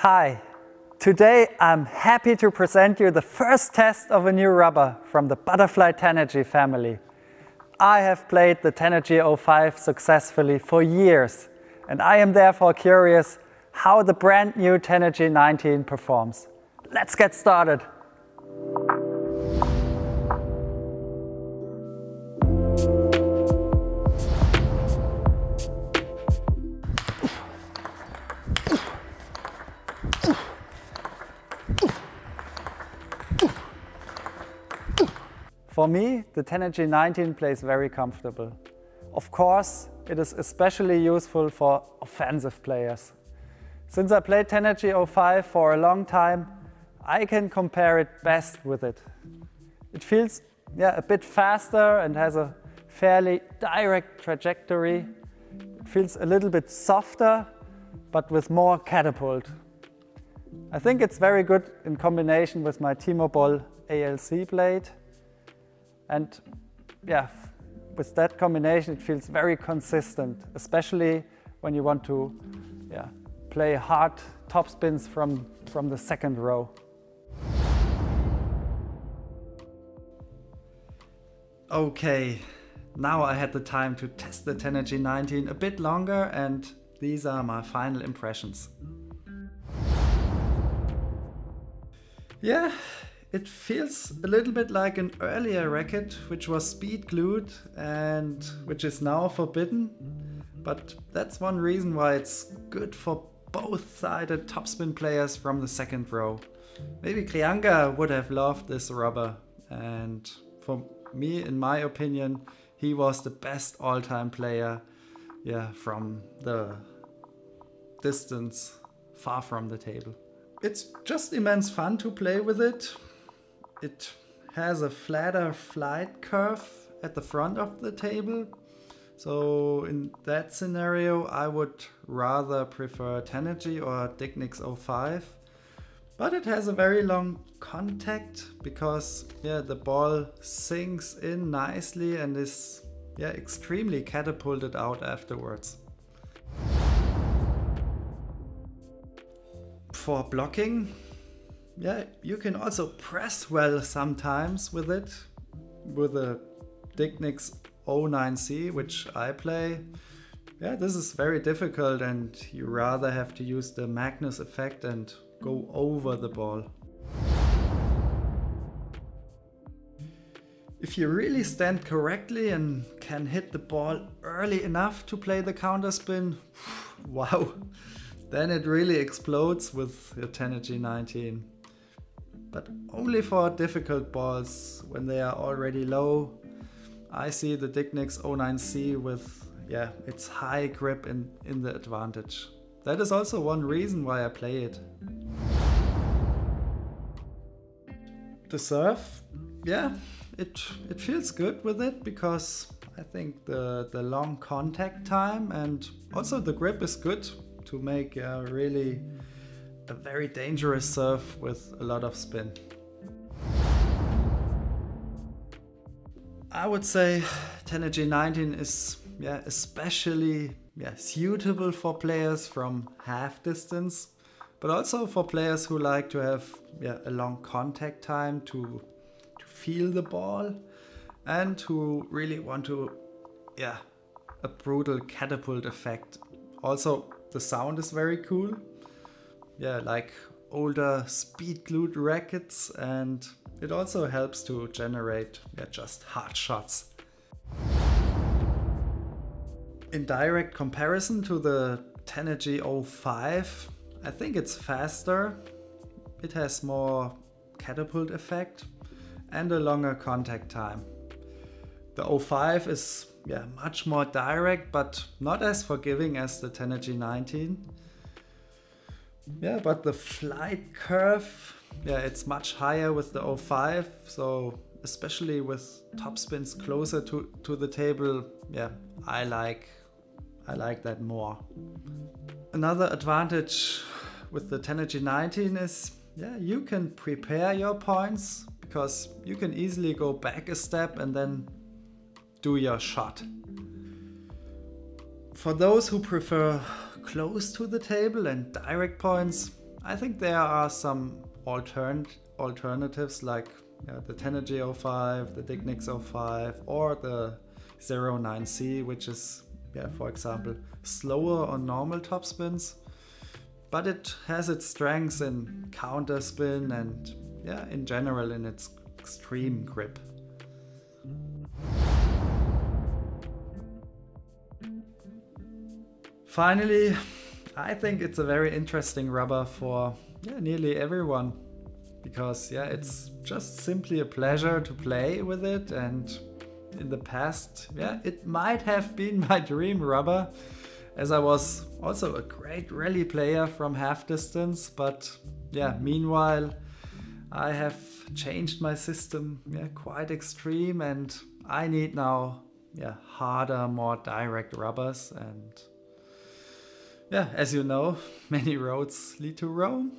Hi, today I'm happy to present you the first test of a new rubber from the Butterfly Tenergy family. I have played the Tenergy 05 successfully for years, and I am therefore curious how the brand new Tenergy 19 performs. Let's get started. For me, the Tenergy 19 plays very comfortable. Of course, it is especially useful for offensive players. Since I played Tenergy 05 for a long time, I can compare it best with it. It feels a bit faster and has a fairly direct trajectory. It feels a little bit softer, but with more catapult. I think it's very good in combination with my Timo Boll ALC blade. And with that combination, it feels very consistent, especially when you want to play hard topspins from the second row. Okay, now I had the time to test the Tenergy 19 a bit longer, and these are my final impressions. It feels a little bit like an earlier racket, which was speed glued and which is now forbidden. But that's one reason why it's good for both-sided topspin players from the second row. Maybe Kriyanka would have loved this rubber, and for me, in my opinion, he was the best all-time player from the distance far from the table. It's just immense fun to play with it. It has a flatter flight curve at the front of the table. So in that scenario, I would rather prefer Tenergy or Dicnix 05. But it has a very long contact because the ball sinks in nicely and is extremely catapulted out afterwards. For blocking, you can also press well sometimes with it. With a Dicnix 09C, which I play, this is very difficult and you rather have to use the Magnus effect and go over the ball. If you really stand correctly and can hit the ball early enough to play the counterspin, wow, then it really explodes with the Tenergy 19. But only for difficult balls, when they are already low, I see the Dicnix 09C with its high grip in the advantage. That is also one reason why I play it. The serve, it feels good with it because I think the long contact time and also the grip is good to make really a very dangerous serve with a lot of spin. I would say Tenergy 19 is especially suitable for players from half distance, but also for players who like to have a long contact time to feel the ball and who really want to a brutal catapult effect. Also, the sound is very cool. Like older speed glued rackets, and it also helps to generate just hard shots. In direct comparison to the Tenergy 05, I think it's faster. It has more catapult effect and a longer contact time. The 05 is much more direct, but not as forgiving as the Tenergy 19. But the flight curve, it's much higher with the 05, so especially with topspins closer to the table, I like that more. Another advantage with the Tenergy 19 is you can prepare your points because you can easily go back a step and then do your shot. For those who prefer close to the table and direct points, I think there are some alternatives like the Tenergy 05, the Dignix 05, or the 09C, which is, for example, slower on normal topspins, but it has its strengths in counter spin and in general in its extreme grip. Finally, I think it's a very interesting rubber for nearly everyone, because it's just simply a pleasure to play with it, and in the past it might have been my dream rubber, as I was also a great rally player from half distance, but meanwhile I have changed my system quite extreme, and I need now harder, more direct rubbers, and as you know, many roads lead to Rome.